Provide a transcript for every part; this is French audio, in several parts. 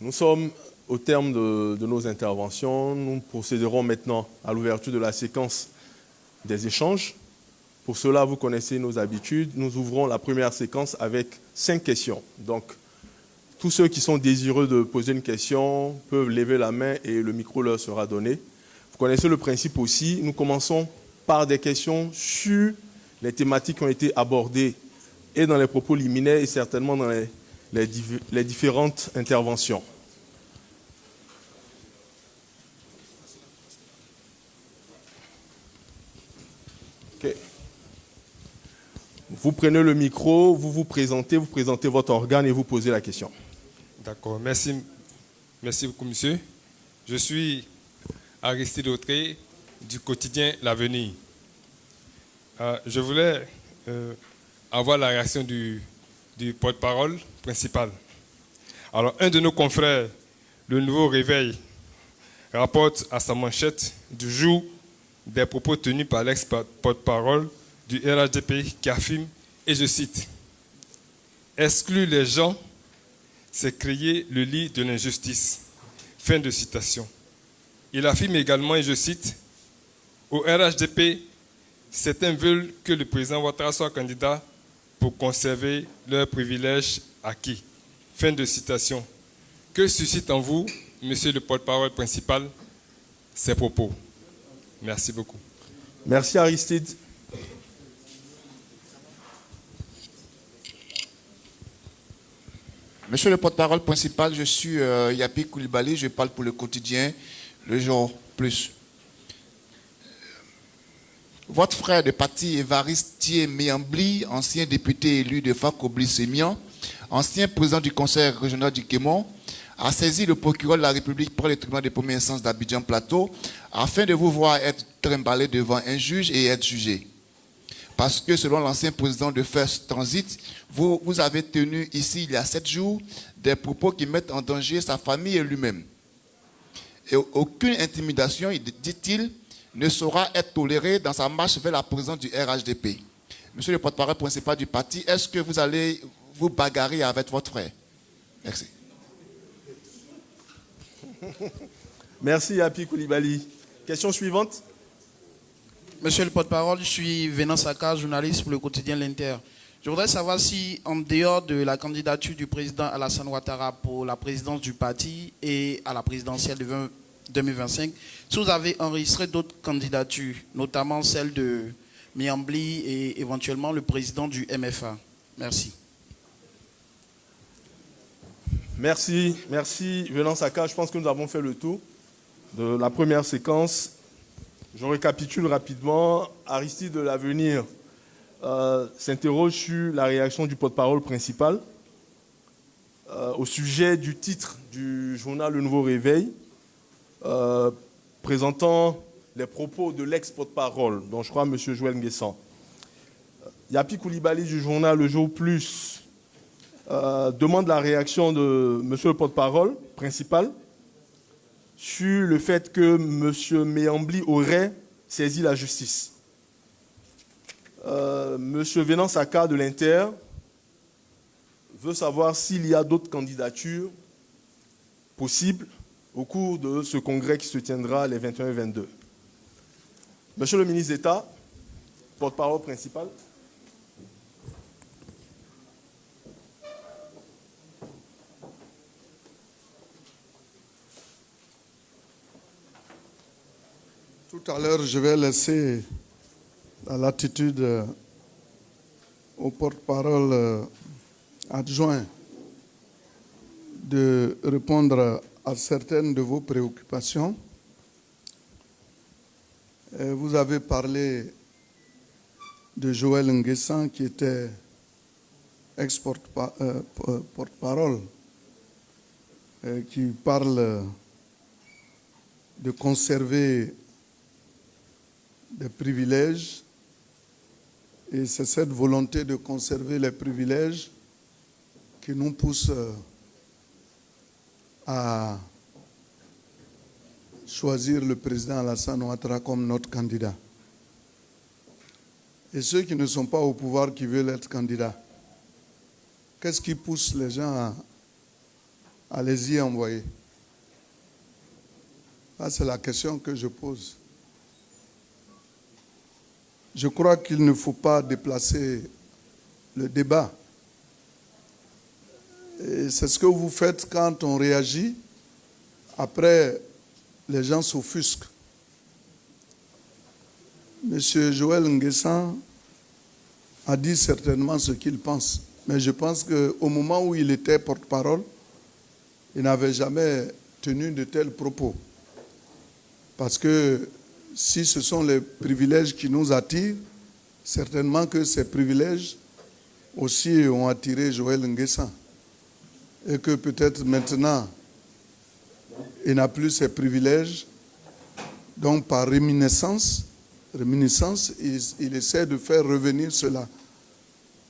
Nous sommes au terme de nos interventions. Nous procéderons maintenant à l'ouverture de la séquence des échanges. Pour cela, vous connaissez nos habitudes. Nous ouvrons la première séquence avec 5 questions. Donc, tous ceux qui sont désireux de poser une question peuvent lever la main et le micro leur sera donné. Vous connaissez le principe aussi. Nous commençons par des questions sur les thématiques qui ont été abordées et dans les propos liminaires et certainement dans les différentes interventions. Okay. Vous prenez le micro, vous présentez votre organe et vous posez la question. D'accord, merci beaucoup, monsieur. Je suis Aristide Autré du quotidien L'Avenir. Je voulais avoir la réaction du porte-parole principal. Alors, un de nos confrères, le Nouveau Réveil, rapporte à sa manchette du jour des propos tenus par l'ex-porte-parole du RHDP qui affirme, et je cite, « Exclure les gens, c'est créer le lit de l'injustice. » Fin de citation. Il affirme également, et je cite, « Au RHDP, certains veulent que le président Ouattara soit candidat pour conserver leurs privilèges acquis. » Fin de citation. Que suscite en vous, monsieur le porte-parole principal, ces propos? Merci beaucoup. Merci Aristide. Monsieur le porte-parole principal, je suis Yapi Koulibaly, je parle pour le quotidien Le Jour Plus. Votre frère de parti Évariste Thié Méambli, ancien député élu de Fakobli-Sémian, ancien président du conseil régional du Kémon, a saisi le procureur de la République pour le tribunal de première instance d'Abidjan Plateau afin de vous voir être trimballé devant un juge et être jugé. Parce que selon l'ancien président de First Transit, vous avez tenu ici il y a 7 jours des propos qui mettent en danger sa famille et lui-même. Et aucune intimidation, dit-il, ne saura être tolérée dans sa marche vers la présidence du RHDP. Monsieur le porte-parole principal du parti, est-ce que vous allez vous bagarrer avec votre frère? Merci. Merci Yapi Koulibaly. Question suivante. Monsieur le porte-parole, je suis Venant Saka, journaliste pour le quotidien L'Inter. Je voudrais savoir si, en dehors de la candidature du président Alassane Ouattara pour la présidence du parti et à la présidentielle de 2025, si vous avez enregistré d'autres candidatures, notamment celle de Méambli et éventuellement le président du MFA. Merci. Merci Venant Saka. Je pense que nous avons fait le tour de la première séquence. Je récapitule rapidement. Aristide de l'Avenir s'interroge sur la réaction du porte-parole principal au sujet du titre du journal Le Nouveau Réveil, présentant les propos de l'ex-porte-parole, dont je crois M. Joël Nguessan. Yapi Koulibaly du journal Le Jour Plus demande la réaction de M. le porte-parole principal sur le fait que M. Méambli aurait saisi la justice. M. Venant Saka de l'Inter veut savoir s'il y a d'autres candidatures possibles au cours de ce congrès qui se tiendra les 21 et 22. Monsieur le ministre d'État, porte-parole principal. Tout à l'heure, je vais laisser la latitude au porte-parole adjoint de répondre à certaines de vos préoccupations. Vous avez parlé de Joël Nguessan qui était ex-porte-parole, qui parle de conserver des privilèges, et c'est cette volonté de conserver les privilèges qui nous pousse à choisir le président Alassane Ouattara comme notre candidat. Et ceux qui ne sont pas au pouvoir, qui veulent être candidats, qu'est-ce qui pousse les gens allez-y, envoyez. Ça, c'est la question que je pose. Je crois qu'il ne faut pas déplacer le débat. Et c'est ce que vous faites quand on réagit. Après, les gens s'offusquent. Monsieur Joël Nguessan a dit certainement ce qu'il pense. Mais je pense qu'au moment où il était porte-parole, il n'avait jamais tenu de tels propos. Parce que si ce sont les privilèges qui nous attirent, certainement que ces privilèges aussi ont attiré Joël Nguessan. Et que peut-être maintenant, il n'a plus ces privilèges. Donc par réminiscence, il essaie de faire revenir cela.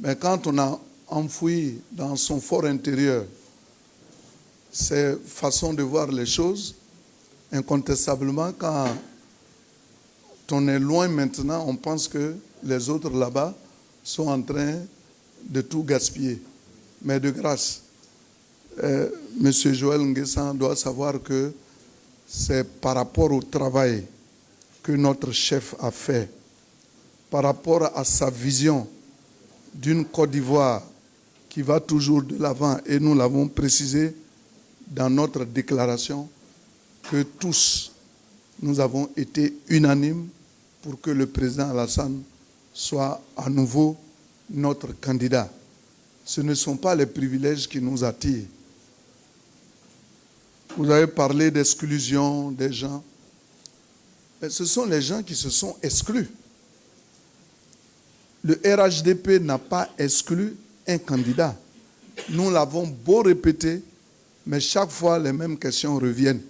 Mais quand on a enfoui dans son fort intérieur ces façons de voir les choses, incontestablement, quand on est loin maintenant, on pense que les autres là-bas sont en train de tout gaspiller. Mais de grâce, M. Joël Nguessan doit savoir que c'est par rapport au travail que notre chef a fait, par rapport à sa vision d'une Côte d'Ivoire qui va toujours de l'avant, et nous l'avons précisé dans notre déclaration, que tous, nous avons été unanimes pour que le président Alassane soit à nouveau notre candidat. Ce ne sont pas les privilèges qui nous attirent. Vous avez parlé d'exclusion des gens. Mais ce sont les gens qui se sont exclus. Le RHDP n'a pas exclu un candidat. Nous l'avons beau répéter, mais chaque fois les mêmes questions reviennent.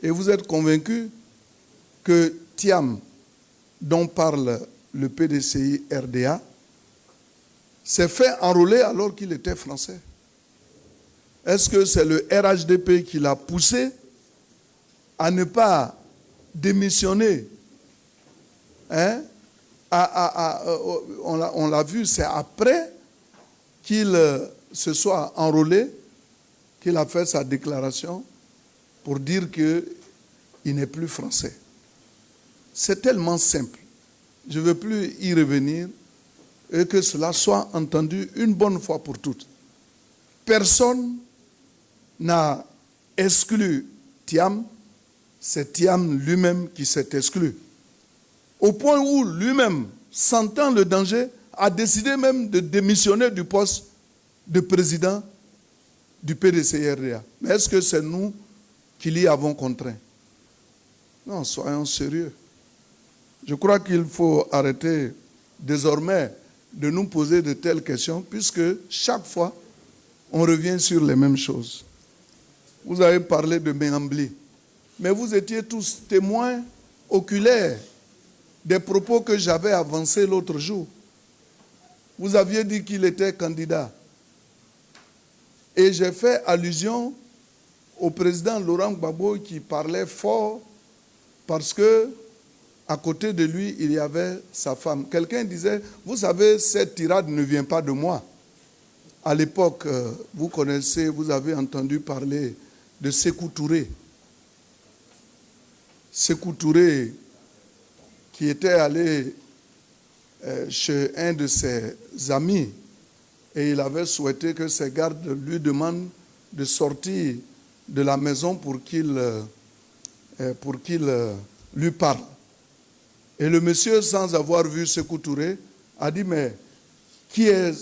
Et vous êtes convaincus que Thiam, dont parle le PDCI RDA, s'est fait enrôler alors qu'il était français. Est-ce que c'est le RHDP qui l'a poussé à ne pas démissionner? On l'a vu, c'est après qu'il se soit enrôlé qu'il a fait sa déclaration pour dire qu'il n'est plus français. C'est tellement simple. Je ne veux plus y revenir et que cela soit entendu une bonne fois pour toutes. Personne n'a exclu Thiam, c'est Thiam lui-même qui s'est exclu. Au point où lui-même, sentant le danger, a décidé même de démissionner du poste de président du PDCI-RDA. Mais est-ce que c'est nous qui l'y avons contraint? Non, soyons sérieux. Je crois qu'il faut arrêter désormais de nous poser de telles questions, puisque chaque fois, on revient sur les mêmes choses. Vous avez parlé de Méambli, mais vous étiez tous témoins oculaires des propos que j'avais avancés l'autre jour. Vous aviez dit qu'il était candidat. Et j'ai fait allusion au président Laurent Gbagbo qui parlait fort parce que à côté de lui, il y avait sa femme. Quelqu'un disait, vous savez, cette tirade ne vient pas de moi. À l'époque, vous connaissez, vous avez entendu parler de Sékou Touré. Sékou Touré, qui était allé chez un de ses amis, et il avait souhaité que ses gardes lui demandent de sortir de la maison pour qu'il lui parle. Et le monsieur, sans avoir vu Sékou Touré, a dit, mais qui est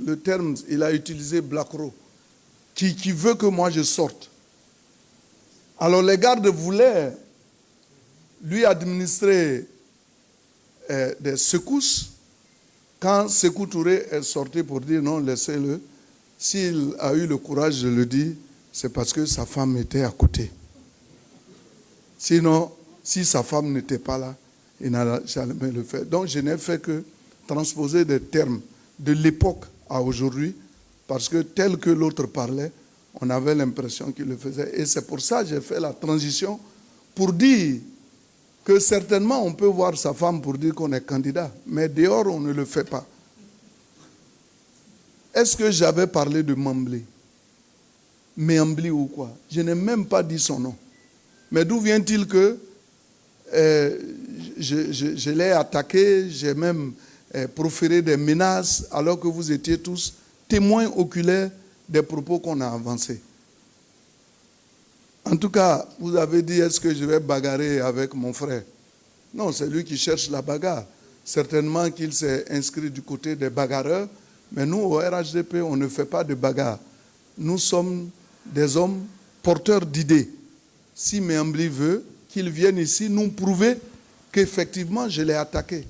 le terme, il a utilisé Blacro, qui veut que moi je sorte. Alors les gardes voulaient lui administrer des secousses. Quand Sékou Touré est sorti pour dire non, laissez-le, s'il a eu le courage de le dire, c'est parce que sa femme était à côté. Sinon, si sa femme n'était pas là, il n'allait jamais le faire. Donc je n'ai fait que transposer des termes de l'époque à aujourd'hui, parce que tel que l'autre parlait, on avait l'impression qu'il le faisait. Et c'est pour ça que j'ai fait la transition pour dire que certainement on peut voir sa femme pour dire qu'on est candidat, mais dehors on ne le fait pas. Est-ce que j'avais parlé de Mamblé? Méambli ou quoi. Je n'ai même pas dit son nom. Mais d'où vient-il que je l'ai attaqué, j'ai même proféré des menaces alors que vous étiez tous témoins oculaires des propos qu'on a avancés. En tout cas, vous avez dit, est-ce que je vais bagarrer avec mon frère? Non, c'est lui qui cherche la bagarre. Certainement qu'il s'est inscrit du côté des bagarreurs, mais nous, au RHDP, on ne fait pas de bagarre. Nous sommes des hommes porteurs d'idées. Si Méambli veut qu'il vienne ici nous prouver qu'effectivement, je l'ai attaqué.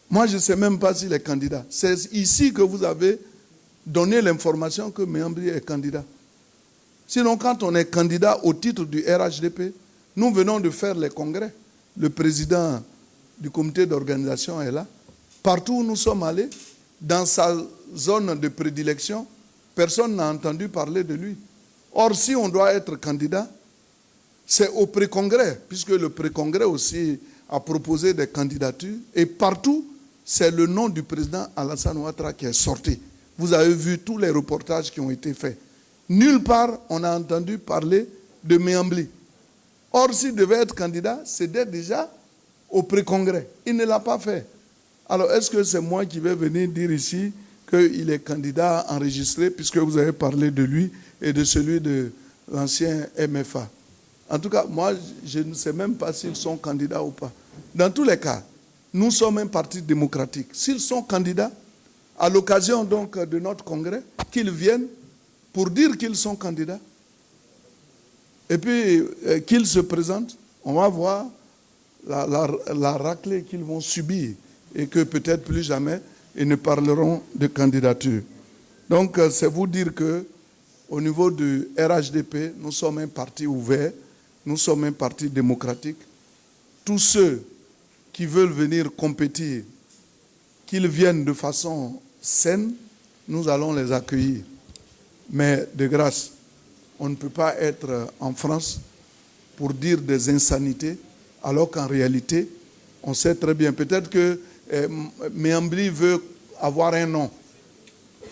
Moi, je ne sais même pas s'il est candidat. C'est ici que vous avez donné l'information que Méambli est candidat. Sinon, quand on est candidat au titre du RHDP, nous venons de faire les congrès. Le président du comité d'organisation est là. Partout où nous sommes allés, dans sa zone de prédilection, personne n'a entendu parler de lui. Or, si on doit être candidat, c'est au pré-congrès, puisque le pré-congrès aussi a proposé des candidatures. Et partout, c'est le nom du président Alassane Ouattara qui est sorti. Vous avez vu tous les reportages qui ont été faits. Nulle part, on a entendu parler de Méambli. Or, s'il devait être candidat, c'était déjà au pré-congrès. Il ne l'a pas fait. Alors, est-ce que c'est moi qui vais venir dire ici qu'il est candidat enregistré, puisque vous avez parlé de lui et de celui de l'ancien MFA? En tout cas, moi, je ne sais même pas s'ils sont candidats ou pas. Dans tous les cas, nous sommes un parti démocratique. S'ils sont candidats, à l'occasion donc de notre congrès, qu'ils viennent pour dire qu'ils sont candidats. Et puis, qu'ils se présentent, on va voir la raclée qu'ils vont subir et que peut-être plus jamais, ils ne parleront de candidature. Donc, c'est vous dire que au niveau du RHDP, nous sommes un parti ouvert, nous sommes un parti démocratique. Tous ceux qui veulent venir compétir, qu'ils viennent de façon saine, nous allons les accueillir. Mais de grâce, on ne peut pas être en France pour dire des insanités, alors qu'en réalité, on sait très bien, peut-être que Méambli veut avoir un nom.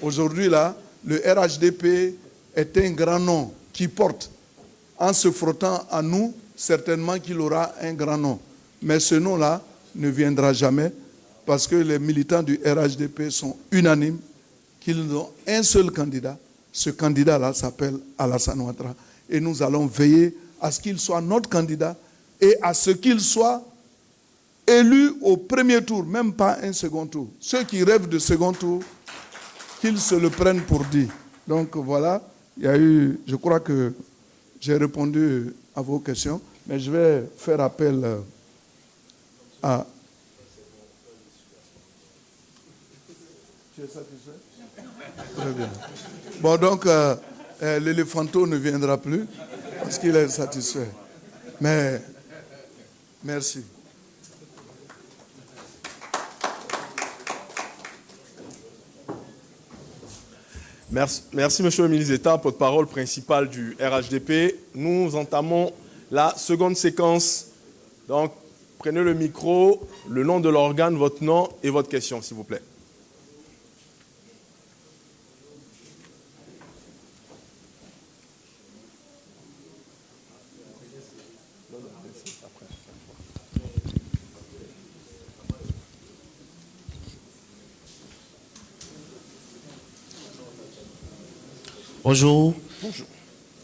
Aujourd'hui, là, le RHDP est un grand nom qui porte. En se frottant à nous, certainement qu'il aura un grand nom. Mais ce nom-là ne viendra jamais parce que les militants du RHDP sont unanimes qu'ils ont un seul candidat. Ce candidat-là s'appelle Alassane Ouattara. Et nous allons veiller à ce qu'il soit notre candidat et à ce qu'il soit élu au premier tour, même pas un second tour. Ceux qui rêvent de second tour, qu'ils se le prennent pour dit. Donc voilà, il y a eu, je crois que j'ai répondu à vos questions, mais je vais faire appel à... Tu es satisfait? Très bien. Bon, donc, l'éléphanto ne viendra plus parce qu'il est satisfait. Mais, merci. Merci, monsieur le ministre d'État, porte-parole principal du RHDP. Nous entamons la seconde séquence. Donc, prenez le micro, le nom de l'organe, votre nom et votre question, s'il vous plaît. Bonjour. Bonjour.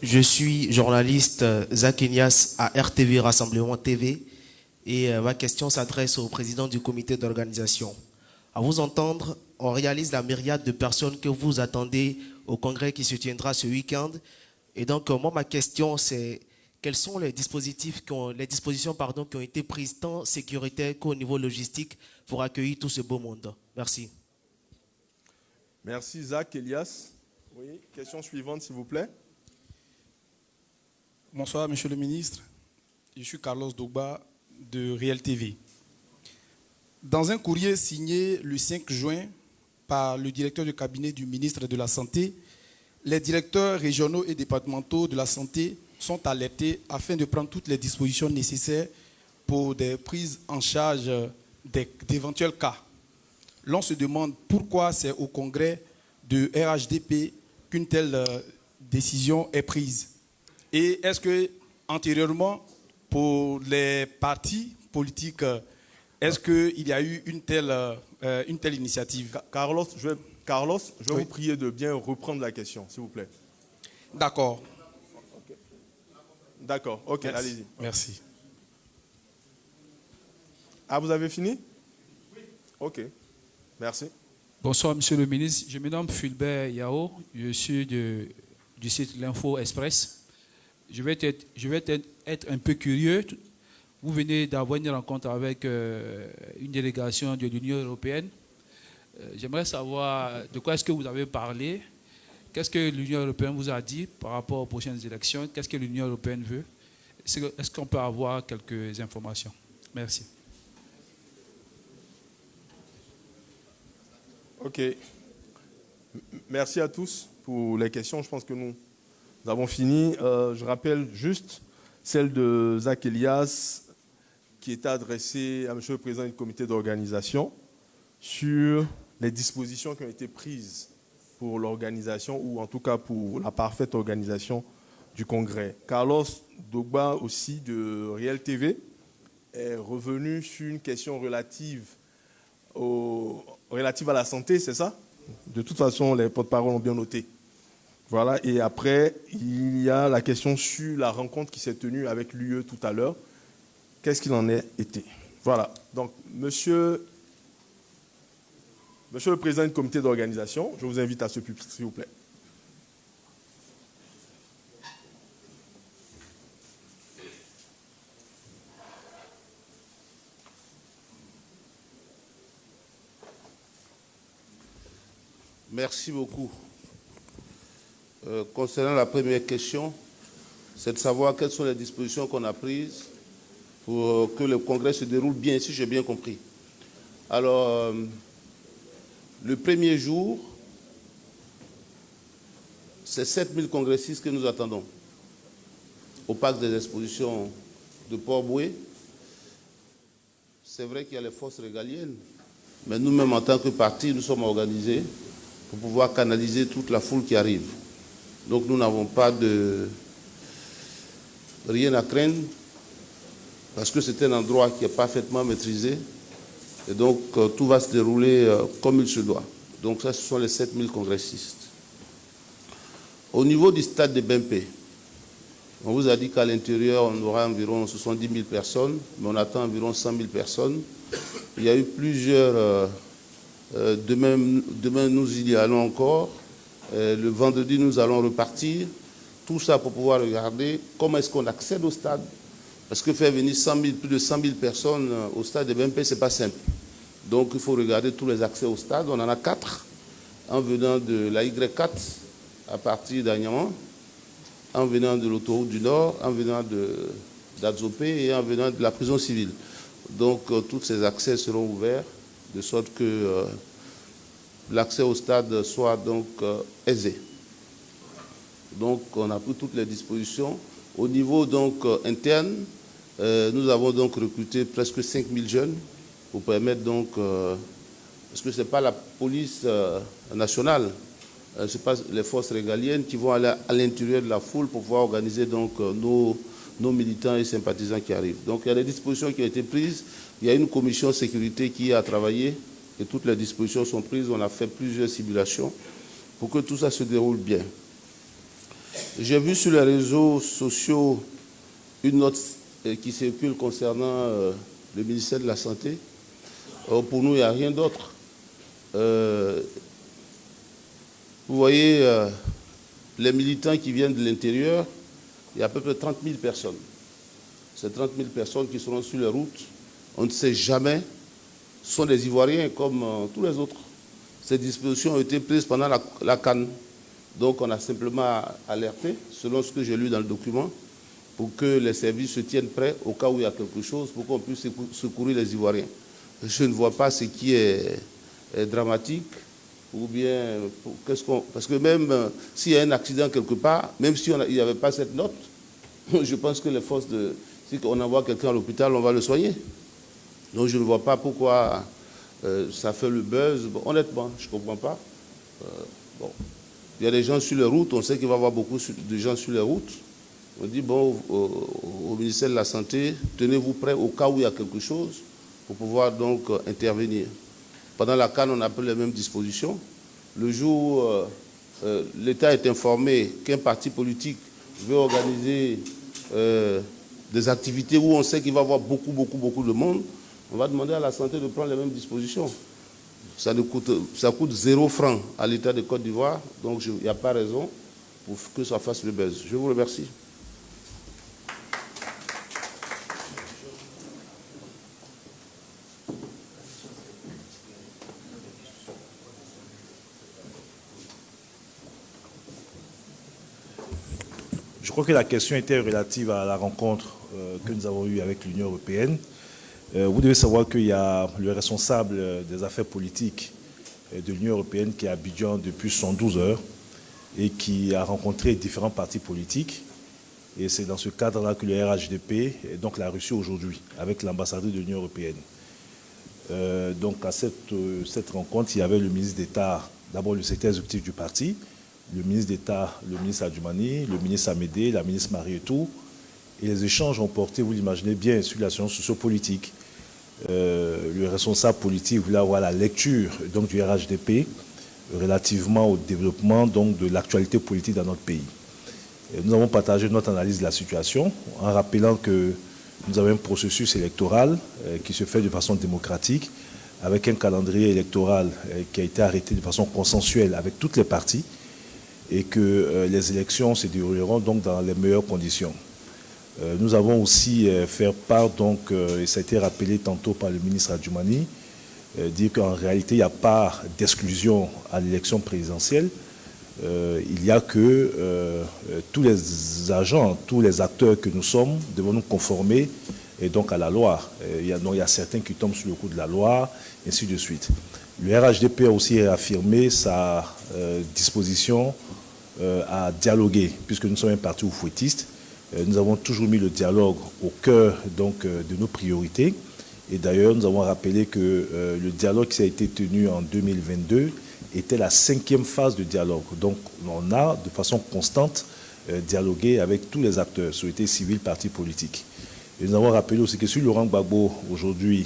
Je suis journaliste Zach Ignace à RTV Rassemblement TV et ma question s'adresse au président du comité d'organisation. À vous entendre, on réalise la myriade de personnes que vous attendez au congrès qui se tiendra ce week-end. Et donc, moi, ma question, c'est quels sont les dispositions qui ont été prises tant sécuritaires qu'au niveau logistique pour accueillir tout ce beau monde. Merci. Merci, Zach Elias. Oui, question suivante, s'il vous plaît. Bonsoir, monsieur le ministre. Je suis Carlos Dogba de Réel TV. Dans un courrier signé le 5 juin par le directeur de cabinet du ministre de la Santé, les directeurs régionaux et départementaux de la santé sont alertés afin de prendre toutes les dispositions nécessaires pour des prises en charge d'éventuels cas. L'on se demande pourquoi c'est au congrès de RHDP qu'une telle décision est prise? Et est-ce que antérieurement, pour les partis politiques, est-ce qu'il y a eu une telle initiative? Carlos, je vais Oui. vous prier de bien reprendre la question, s'il vous plaît. D'accord. D'accord, ok, Merci. allez-y. Merci. Ah, vous avez fini? Oui. Ok, merci. Bonsoir, Monsieur le ministre. Je me nomme Fulbert Yao. Je suis du site L'Info Express. Je vais être un peu curieux. Vous venez d'avoir une rencontre avec une délégation de l'Union européenne. J'aimerais savoir de quoi est-ce que vous avez parlé. Qu'est-ce que l'Union européenne vous a dit par rapport aux prochaines élections? Qu'est-ce que l'Union européenne veut? Est-ce qu'on peut avoir quelques informations? Merci. Ok. Merci à tous pour les questions. Je pense que nous avons fini. Je rappelle juste celle de Zach Elias qui était adressée à M. le Président du comité d'organisation sur les dispositions qui ont été prises pour l'organisation ou en tout cas pour la parfaite organisation du Congrès. Carlos Dogba aussi de Real TV est revenu sur une question relative à la santé, c'est ça? De toute façon, les porte-parole ont bien noté. Voilà, et après, il y a la question sur la rencontre qui s'est tenue avec l'UE tout à l'heure. Qu'est-ce qu'il en est été? Voilà, donc, Monsieur le Président du comité d'organisation, je vous invite à ce pupitre, s'il vous plaît. Merci beaucoup. Concernant la première question, c'est de savoir quelles sont les dispositions qu'on a prises pour que le congrès se déroule bien, si j'ai bien compris. Alors, le premier jour, c'est 7000 congressistes que nous attendons au parc des expositions de Port-Bouët. C'est vrai qu'il y a les forces régaliennes, mais nous-mêmes, en tant que parti, nous sommes organisés pour pouvoir canaliser toute la foule qui arrive. Donc nous n'avons pas rien à craindre parce que c'est un endroit qui est parfaitement maîtrisé et donc tout va se dérouler comme il se doit. Donc ça, ce sont les 7000 congressistes. Au niveau du stade de Bempé, on vous a dit qu'à l'intérieur, on aura environ 70 000 personnes, mais on attend environ 100 000 personnes. Il y a eu plusieurs... Demain, nous y allons encore. Le vendredi, nous allons repartir. Tout ça pour pouvoir regarder comment est-ce qu'on accède au stade. Parce que faire venir plus de 100 000 personnes au stade de BMP, ce n'est pas simple. Donc, il faut regarder tous les accès au stade. On en a 4. En venant de la Y4 à partir d'Agnan, en venant de l'autoroute du Nord, en venant d'Adzopé et en venant de la prison civile. Donc, tous ces accès seront ouverts de sorte que l'accès au stade soit donc aisé. Donc, on a pris toutes les dispositions. Au niveau donc interne, nous avons donc recruté presque 5000 jeunes pour permettre donc, parce que ce n'est pas la police nationale, ce n'est pas les forces régaliennes qui vont aller à l'intérieur de la foule pour pouvoir organiser donc nos militants et sympathisants qui arrivent. Donc il y a des dispositions qui ont été prises. Il y a une commission sécurité qui a travaillé et toutes les dispositions sont prises. On a fait plusieurs simulations pour que tout ça se déroule bien. J'ai vu sur les réseaux sociaux une note qui circule concernant le ministère de la Santé. Pour nous, il n'y a rien d'autre. Vous voyez, les militants qui viennent de l'intérieur, il y a à peu près 30 000 personnes. Ces 30 000 personnes qui seront sur les routes, on ne sait jamais, sont des Ivoiriens comme tous les autres. Ces dispositions ont été prises pendant la CAN. Donc on a simplement alerté, selon ce que j'ai lu dans le document, pour que les services se tiennent prêts au cas où il y a quelque chose, pour qu'on puisse secourir les Ivoiriens. Je ne vois pas ce qui est dramatique, ou bien, parce que même s'il y a un accident quelque part, même s'il n'y avait pas cette note, je pense que les forces si on envoie quelqu'un à l'hôpital, on va le soigner. Donc je ne vois pas pourquoi ça fait le buzz. Bon, honnêtement, je ne comprends pas. Bon. Il y a des gens sur les routes, on sait qu'il va y avoir beaucoup de gens sur les routes. On dit, bon, au ministère de la Santé, tenez-vous prêts au cas où il y a quelque chose pour pouvoir donc intervenir. Pendant la CAN, on a pris les mêmes dispositions. Le jour où l'État est informé qu'un parti politique veut organiser des activités où on sait qu'il va y avoir beaucoup de monde, on va demander à la santé de prendre les mêmes dispositions. Ça coûte 0 franc à l'État de Côte d'Ivoire, donc il n'y a pas raison pour que ça fasse le buzz. Je vous remercie. Je crois que la question était relative à la rencontre que nous avons eue avec l'Union européenne. Vous devez savoir qu'il y a le responsable des affaires politiques de l'Union européenne qui est à Abidjan depuis 112 heures et qui a rencontré différents partis politiques. Et c'est dans ce cadre-là que le RHDP donc l'a reçu aujourd'hui avec l'ambassadeur de l'Union européenne. Donc à cette rencontre, il y avait le ministre d'État, d'abord le secrétaire exécutif du parti, le ministre d'État, le ministre Adjoumani, le ministre Amédée, la ministre Marietou. Et les échanges ont porté, vous l'imaginez bien, sur la situation sociopolitique. Le responsable politique voulait avoir la lecture donc, du RHDP relativement au développement donc, de l'actualité politique dans notre pays. Et nous avons partagé notre analyse de la situation en rappelant que nous avons un processus électoral qui se fait de façon démocratique avec un calendrier électoral qui a été arrêté de façon consensuelle avec toutes les parties et que les élections se dérouleront donc dans les meilleures conditions. Nous avons aussi fait part, donc, et ça a été rappelé tantôt par le ministre Adjoumani, dire qu'en réalité, il n'y a pas d'exclusion à l'élection présidentielle. Il y a que tous les agents, tous les acteurs que nous sommes devons nous conformer et donc à la loi. Il y a certains qui tombent sous le coup de la loi, et ainsi de suite. Le RHDP a aussi réaffirmé sa disposition à dialoguer, puisque nous sommes un parti oufouettiste. Nous avons toujours mis le dialogue au cœur donc, de nos priorités. Et d'ailleurs, nous avons rappelé que le dialogue qui a été tenu en 2022 était la 5e phase de dialogue. Donc, on a de façon constante dialogué avec tous les acteurs, société civile, partis politiques. Et nous avons rappelé aussi que si Laurent Gbagbo, aujourd'hui,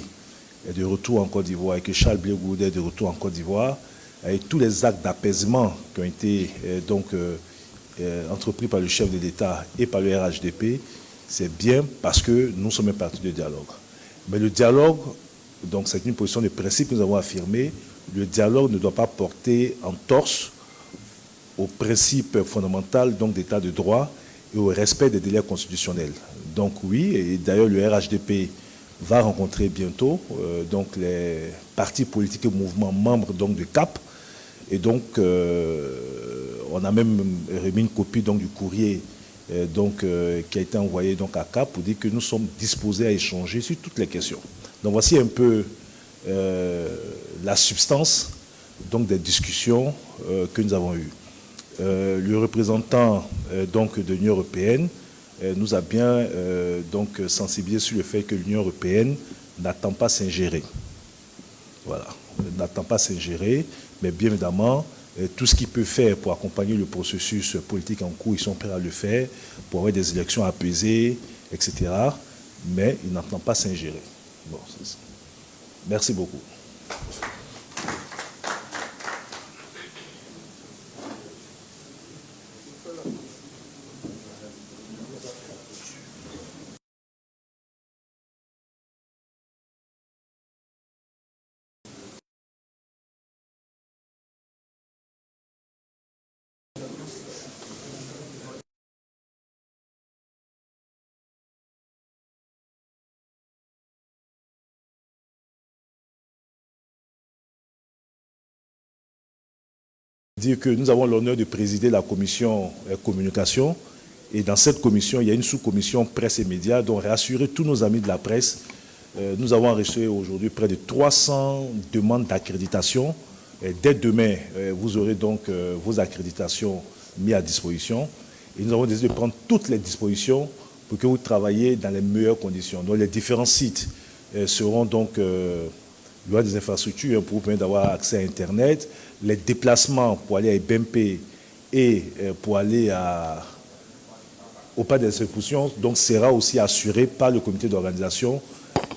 est de retour en Côte d'Ivoire et que Charles Blé Goudé est de retour en Côte d'Ivoire, avec tous les actes d'apaisement qui ont été entrepris par le chef de l'État et par le RHDP, c'est bien parce que nous sommes un parti de dialogue. Mais le dialogue, donc c'est une position de principe que nous avons affirmée, le dialogue ne doit pas porter en torse au principe fondamental d'état de droit et au respect des délais constitutionnels. Donc oui, et d'ailleurs le RHDP va rencontrer bientôt donc les partis politiques et mouvements membres donc, de CAP. Et donc, on a même remis une copie donc, du courrier qui a été envoyé donc, à CAP pour dire que nous sommes disposés à échanger sur toutes les questions. Donc voici un peu la substance donc, des discussions que nous avons eues. Le représentant donc, de l'Union européenne nous a bien donc, sensibilisé sur le fait que l'Union européenne n'attend pas s'ingérer. Voilà, n'attend pas s'ingérer, mais bien évidemment, tout ce qu'il peut faire pour accompagner le processus politique en cours, ils sont prêts à le faire, pour avoir des élections apaisées, etc. Mais il n'entend pas s'ingérer. Bon, c'est ça. Merci beaucoup. Dire que nous avons l'honneur de présider la commission communication et dans cette commission, il y a une sous-commission presse et médias dont rassurer tous nos amis de la presse. Nous avons reçu aujourd'hui près de 300 demandes d'accréditation. Dès demain, vous aurez donc vos accréditations mises à disposition. Et nous avons décidé de prendre toutes les dispositions pour que vous travaillez dans les meilleures conditions. Donc les différents sites seront donc... il y aura des infrastructures pour vous permettre d'avoir accès à Internet. Les déplacements pour aller à BMP et pour aller au pas des expulsions, donc sera aussi assuré par le comité d'organisation.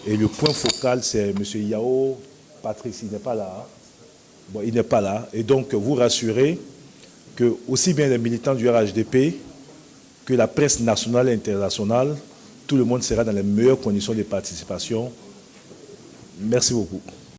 Et le point focal, c'est M. Yao. Patrice, il n'est pas là. Hein? Bon, il n'est pas là. Et donc, vous rassurez que aussi bien les militants du RHDP que la presse nationale et internationale, tout le monde sera dans les meilleures conditions de participation. Merci beaucoup.